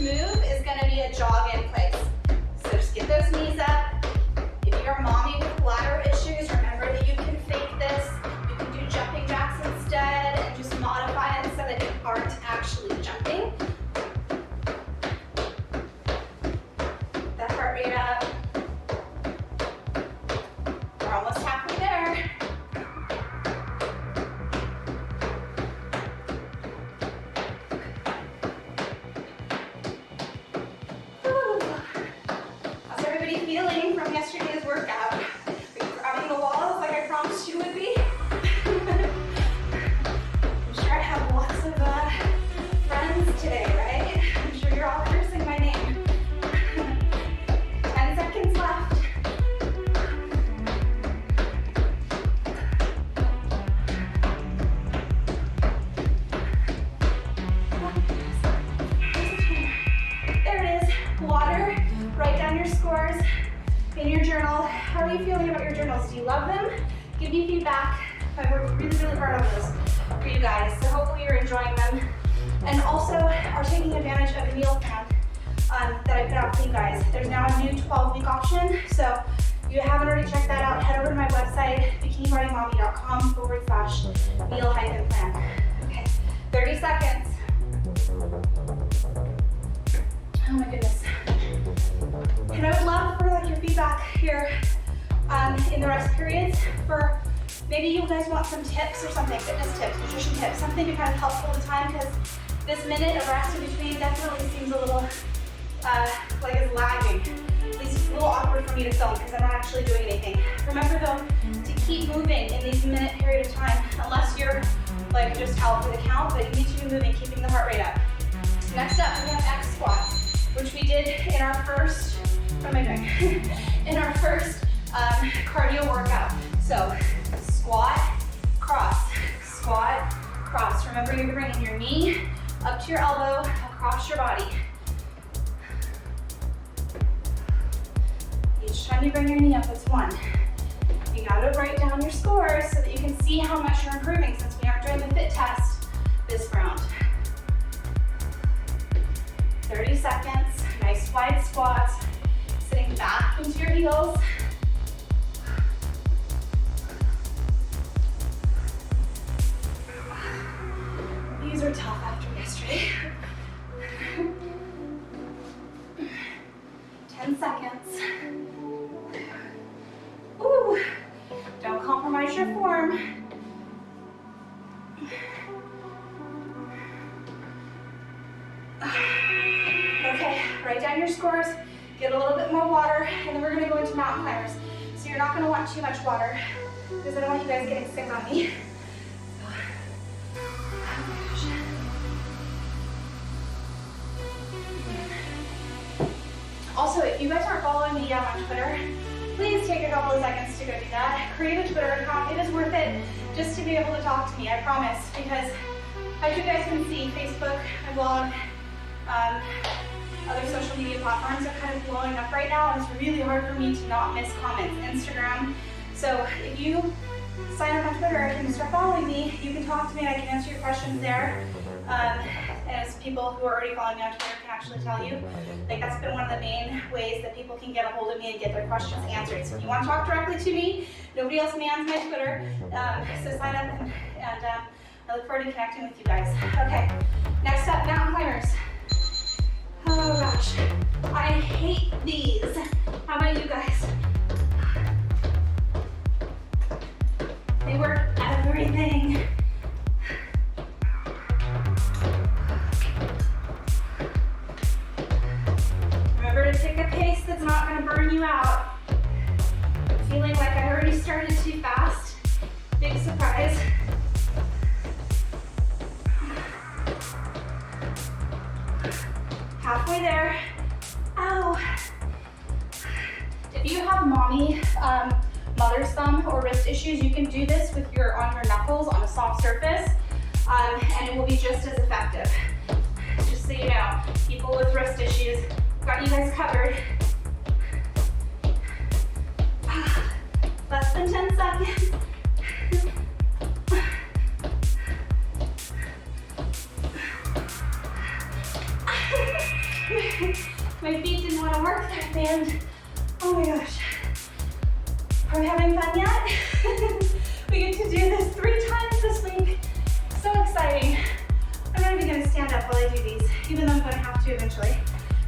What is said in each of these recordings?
move is gonna be a jog in place. So just get those knees up. If you're a mommy with bladder issues, remember that you can fake this. You can do jumping jacks instead and just modify it so that you aren't actually jumping. That heart rate up. We're almost halfway there. Whew. How's everybody feeling from yesterday's workout? Are you grabbing the walls like I promised you would be? I'm sure I have lots of friends today, right? I'm sure you're all cursing my name. 10 seconds left. There it is. Water. Write down your scores in your journal. How are you feeling about your journals? Do you love them? Give me feedback. I worked really, really hard on those for you guys, so hopefully you're enjoying them. And also are taking advantage of the meal plan that I put out for you guys. There's now a new 12-week option, so if you haven't already checked that out, head over to my website, bikinibodymommy.com/meal-plan. Okay, 30 seconds. Oh my goodness. And I would love for like your feedback here in the rest periods for maybe you guys want some tips or something, fitness tips, nutrition tips, something to kind of help fill the time, because this minute of rest in between definitely seems a little like it's lagging. At least it's a little awkward for me to film because I'm not actually doing anything. Remember though, to keep moving in these minute period of time, unless you're like just out for the count, but you need to be moving, keeping the heart rate up. Next up, we have X squats, which we did in our first, what am I doing? In our first cardio workout. So squat, cross, squat, cross. Remember you're bringing your knee up to your elbow, across your body. Each time you bring your knee up, it's one. You gotta write down your scores so that you can see how much you're improving, since we aren't doing the fit test this round. 30 seconds, nice wide squats, sitting back into your heels. These are tough after yesterday. 10 seconds. Ooh, don't compromise your form. Okay, write down your scores, get a little bit more water, and then we're gonna go into mountain climbers. So you're not gonna want too much water, because I don't want you guys getting sick on me. Also, if you guys aren't following me yet on Twitter, please take a couple of seconds to go do that. Create a Twitter account. It is worth it just to be able to talk to me, I promise. Because as you guys can see, Facebook, my blog, other social media platforms are kind of blowing up right now, and it's really hard for me to not miss comments. Instagram. So if you sign up on Twitter and start following me, you can talk to me and I can answer your questions there. As people who are already following me on Twitter can actually tell you, like that's been one of the main ways that people can get a hold of me and get their questions answered. So if you want to talk directly to me, nobody else mans my Twitter, so sign up and I look forward to connecting with you guys. Okay, next up, mountain climbers. Oh gosh, I hate these. How about you guys? They work everything. Remember to pick a pace that's not going to burn you out. Feeling like I already started too fast. Big surprise. Halfway there. Ow. If you have mommy, mother's thumb or wrist issues, you can do this with on your knuckles on a soft surface, and it will be just as effective. Just so you know, people with wrist issues, got you guys covered. Less than 10 seconds. My feet didn't want to work that band. Oh my gosh. Are we having fun yet? We get to do this 3 times this week. So exciting. I'm not even gonna stand up while I do these, even though I'm gonna have to eventually.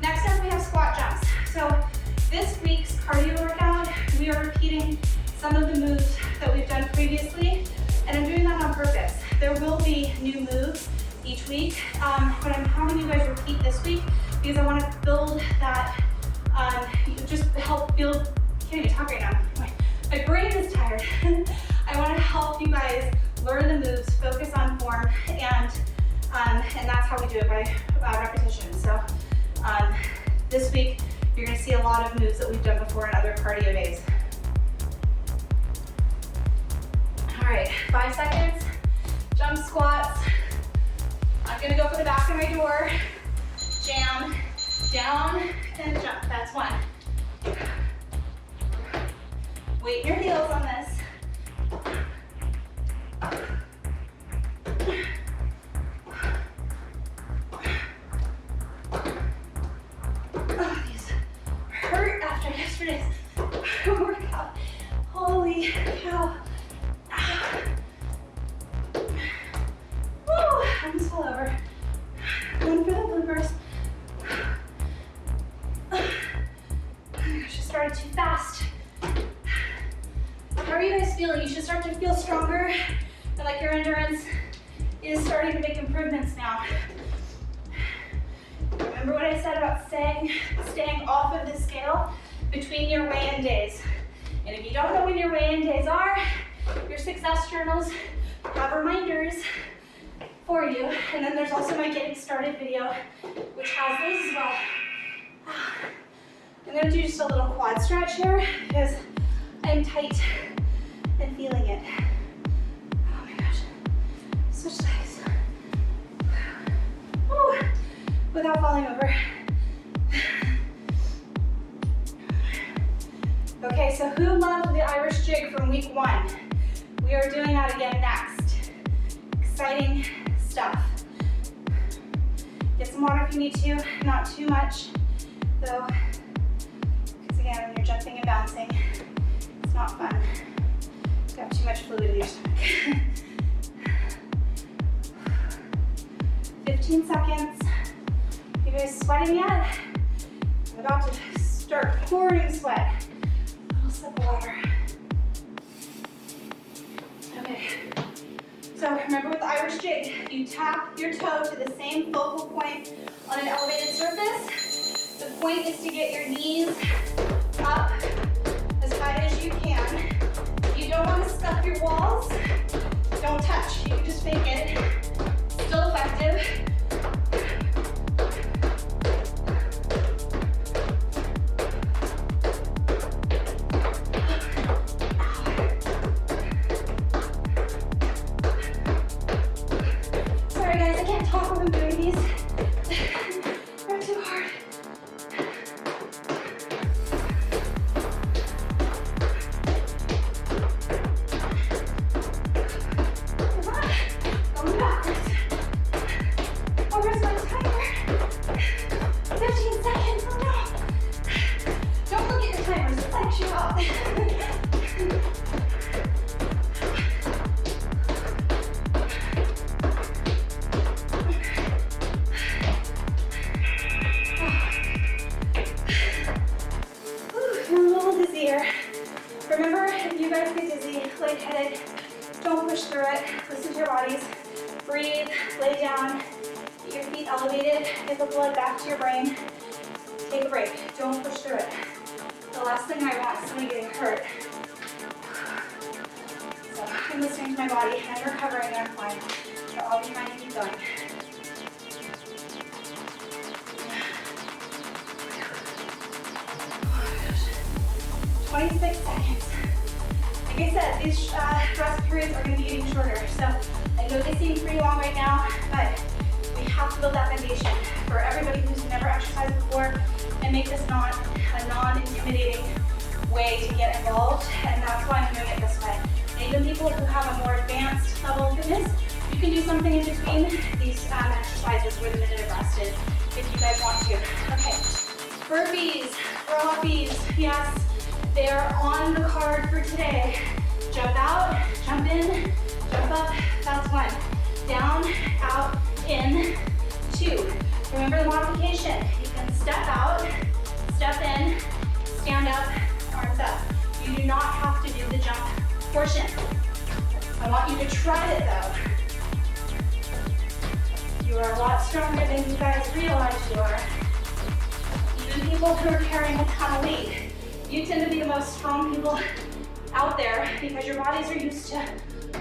Next up, we have squat jumps. So this week's cardio workout, we are repeating some of the moves that we've done previously, and I'm doing that on purpose. There will be new moves each week, but I'm having you guys repeat this week because I want to build that, just help build, I can't even talk right now. My brain is tired. I want to help you guys learn the moves, focus on form, and that's how we do it, by repetition. So this week, you're going to see a lot of moves that we've done before in other cardio days. All right, 5 seconds, jump squats. I'm going to go for the back of my door, jam, down, and jump. That's 1. Weight your heels on this. Oh, these hurt after yesterday's workout. Holy cow. Woo, almost fell over. One for the bloopers. Oh my gosh, I started too fast. How are you guys feeling? You should start to feel stronger and like your endurance is starting to make improvements now. Remember what I said about staying off of the scale between your weigh-in days. And if you don't know when your weigh-in days are, your success journals have reminders for you. And then there's also my getting started video, which has those as well. I'm gonna do just a little quad stretch here because I'm tight and feeling it. Oh my gosh, switch legs. Woo. Without falling over. Okay, so who loved the Irish jig from week 1? We are doing that again next. Exciting stuff. Get some water if you need to, not too much though, because again, when you're jumping and bouncing, it's not fun. You have too much fluid in your stomach. 15 seconds. You guys sweating yet? I'm about to start pouring sweat. A little sip of water. Okay. So remember with the Irish jig, you tap your toe to the same focal point on an elevated surface. The point is to get your knees up as high as you can. If you don't want to scuff your walls, don't touch. You can just fake it. Still effective. Sorry guys, I can't talk when I'm doing these. They're too hard. Going backwards. Oh, where's my timer? 15 seconds, oh no. Don't look at your timers, it's like you up. I'm a little dizzier. Remember, if you guys get dizzy, lightheaded, don't push through it. Listen to your bodies. Breathe, lay down, get your feet elevated, get the blood back to your brain. Take a break. Don't push through it. The last thing I want is somebody getting hurt. So I'm listening to my body, and I'm recovering, and I'm fine. So I'll be fine to keep going. Oh, 26 seconds. Like I said, these rest periods are going to be getting shorter. So I know they seem pretty long right now, but we have to build that foundation for everybody who's never exercised before and make this not a non-intimidating way to get involved. And that's why I'm doing it this way. And even people who have a more advanced level of fitness, you can do something in between these exercises where the minute of rest is, if you guys want to. Burpees, burpees, yes, they are on the card for today. Jump out, jump in, jump up, that's 1. Down, out, in, 2. Remember the modification. You can step out, step in, stand up, arms up. You do not have to do the jump portion. I want you to try it though. You are a lot stronger than you guys realize you are. Even people who are carrying a ton of weight, you tend to be the most strong people out there because your bodies are used to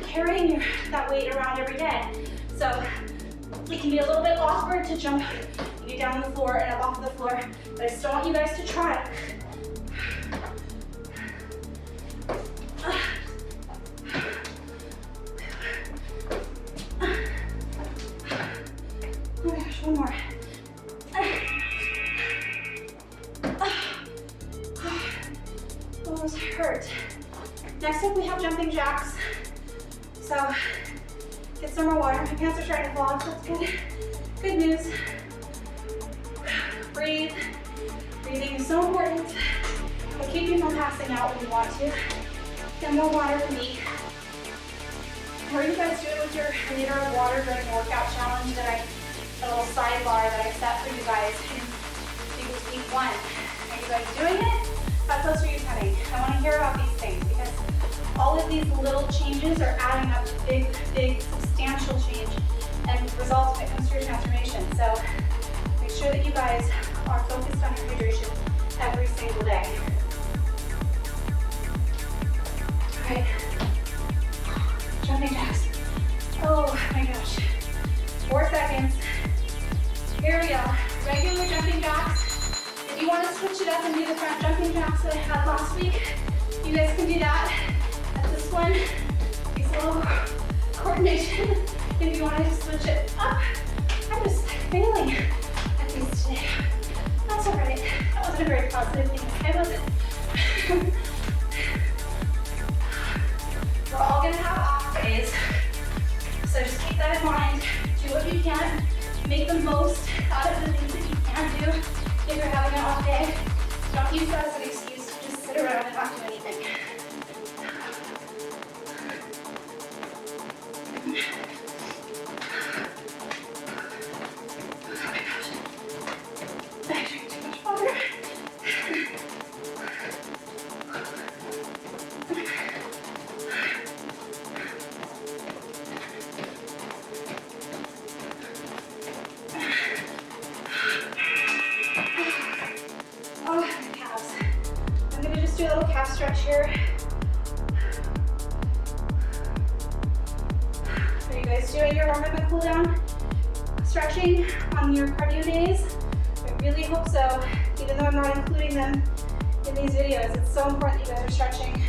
carrying that weight around every day. So it can be a little bit awkward to jump you down the floor and up off the floor, but I still want you guys to try. Oh my gosh, one more. Those hurt. Next up we have jumping jacks. So get some more water. My pants are starting to fall off, that's good. Good news. Breathe. Breathing is so important. We'll keep you from passing out when you want to. Get more water for me. How are you guys doing with your liter of water during the workout challenge that a little sidebar that I set for you guys in week 1? Are you guys doing it? How close are you coming? I want to hear about these things because all of these little changes are adding up to big, big, substantial change and results when it comes to your transformation. So make sure that you guys are focused on your hydration every single day. All right. Jumping jacks. Oh my gosh. 4 seconds. Here we go. Regular jumping jacks. If you want to switch it up and do the front jumping jacks that I had last week, you guys can do that. At this one, takes a little coordination. If you want to just switch it up, I'm just failing at these today. That's all right. That wasn't a very positive thing. I wasn't. We're all gonna have off days, so just keep that in mind. Do what you can. Make the most out of the things that you can do if you're having an off day. Don't use that as an excuse to just sit around and not do anything. Oh my gosh. I drank too much water. Oh, my calves. I'm gonna just do a little calf stretch here. Are you guys doing your warm up and cool down stretching on your cardio days? I really hope so, even though I'm not including them in these videos. It's so important that you guys are stretching,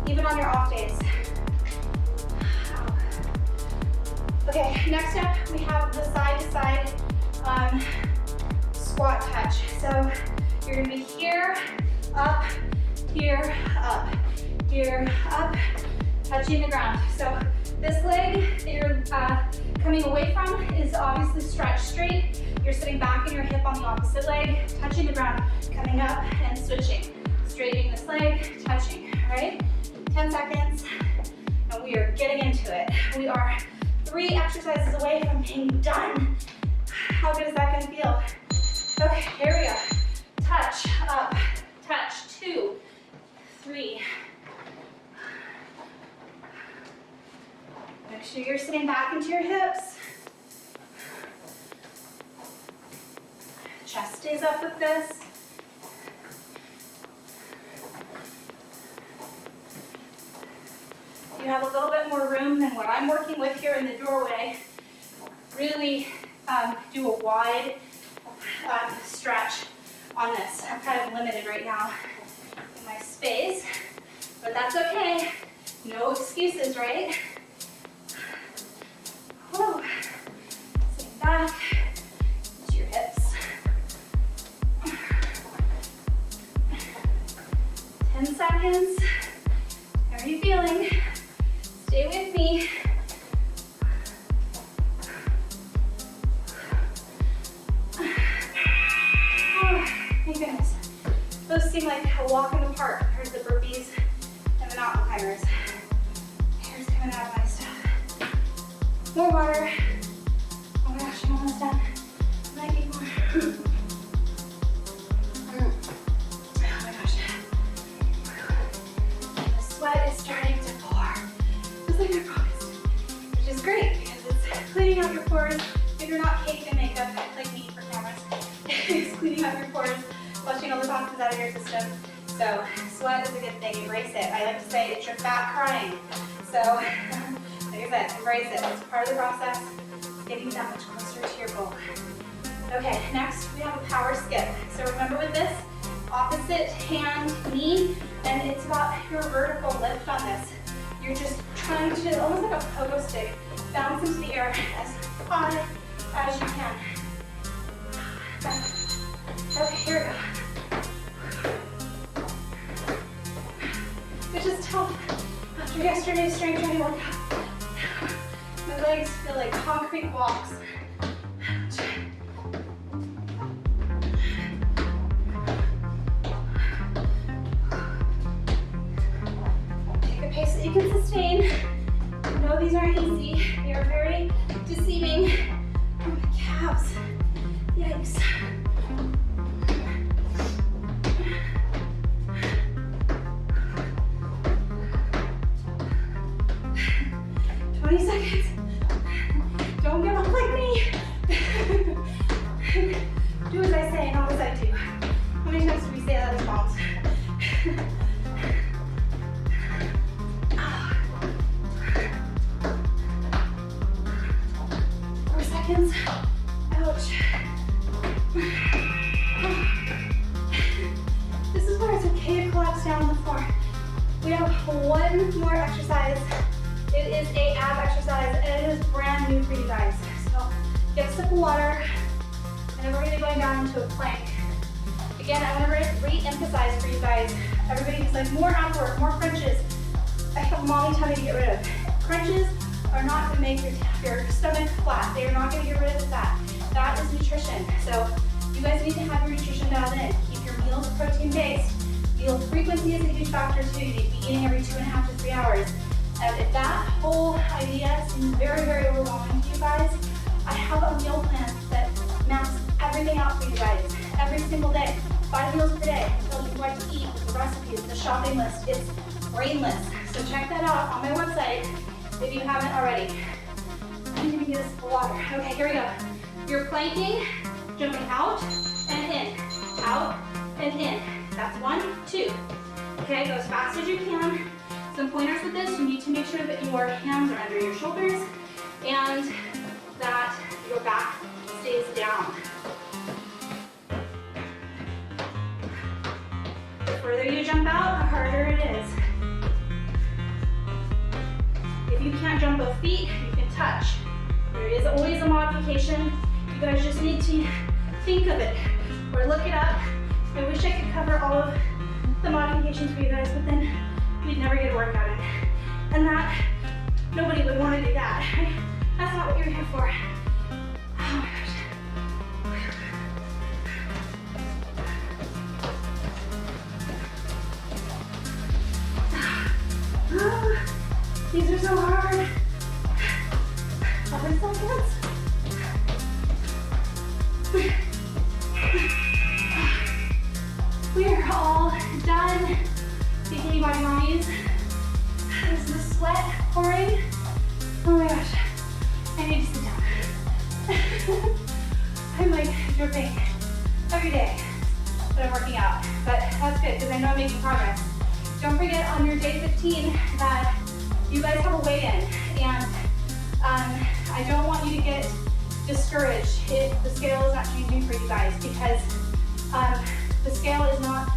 even on your off days. Okay, next up we have the side-to-side squat touch. So you're gonna be here, up, here, up, here, up, touching the ground. So this leg that you're coming away from is obviously stretched straight. You're sitting back in your hip on the opposite leg, touching the ground, coming up and switching. Straightening this leg, touching, all right? 10 seconds, and we are getting into it. We are 3 exercises away from being done. How good is that gonna feel? Okay, here we go. Touch, up, touch, 2, 3. Make sure you're sitting back into your hips. Chest stays up with this. You have a little bit more room than what I'm working with here in the doorway. Really do a wide stretch on this. I'm kind of limited right now in my space, but that's okay. No excuses, right? Whoa. Sitting back into your hips. 10 seconds. How are you feeling? Stay with me. Oh, thank practicing like a walk in the park compared to the burpees and the mountain climbers. Hair's coming out of my stuff. More water. Oh my gosh, I'm almost done. Might need more. Oh my gosh. The sweat is starting to pour, just like I promised, which is great because it's cleaning out your pores. If you're not caked in makeup like me for cameras, it's cleaning out your pores, flushing all the toxins out of your system. So sweat is a good thing. Embrace it. I like to say it's your fat crying. So like I said, embrace it. It's part of the process. It's getting you that much closer to your goal. Okay, next we have a power skip. So remember with this, opposite hand knee, and it's about your vertical lift on this. You're just trying to, almost like a pogo stick, bounce into the air as high as you can. Okay, here we go. Which is tough after yesterday's strength training workout. My legs feel like concrete blocks. Take a pace that you can sustain. I know these aren't easy. They are very deceiving. Oh, my calves. Yikes. Seconds. Don't give up like me. Do as I say, not as I do. How many times do we say that as moms? 4 seconds. Ouch. This is where it's okay to collapse down on the floor. We have one more exercise. It is a ab exercise, and it is brand new for you guys. So get a sip of water, and then we're going to be going down into a plank. Again, I want to re-emphasize for you guys, everybody who's like, more ab work, more crunches. I have mommy tummy to get rid of. Crunches are not going to make your stomach flat. They are not going to get rid of the fat. That is nutrition. So you guys need to have your nutrition dialed in. Keep your meals protein-based. Meal frequency is a huge factor too. You need to be eating every 2.5 to 3 hours. And if that whole idea seems very, very overwhelming to you guys, I have a meal plan that maps everything out for you guys every single day. 5 meals per day. It tells you what to eat, the recipes, the shopping list. It's brainless. So check that out on my website if you haven't already. I'm gonna get us some water. Okay, here we go. You're planking, jumping out and in, out and in. That's 1, 2. Okay, go as fast as you can. Some pointers with this, you need to make sure that your hands are under your shoulders and that your back stays down. The further you jump out, the harder it is. If you can't jump both feet, you can touch. There is always a modification. You guys just need to think of it or look it up. I wish I could cover all of the modifications for you guys, but then we'd never get a workout in. And that, nobody would want to do that. That's not what you're here for. Oh my gosh. Oh, these are so hard. 11 seconds. We are all done. Bikini body mommies. This is the sweat pouring. Oh my gosh. I need to sit down. I'm like dripping every day that I'm working out. But that's good because I know I'm making progress. Don't forget on your day 15 that you guys have a weigh-in. And I don't want you to get discouraged if the scale is not changing for you guys because the scale is not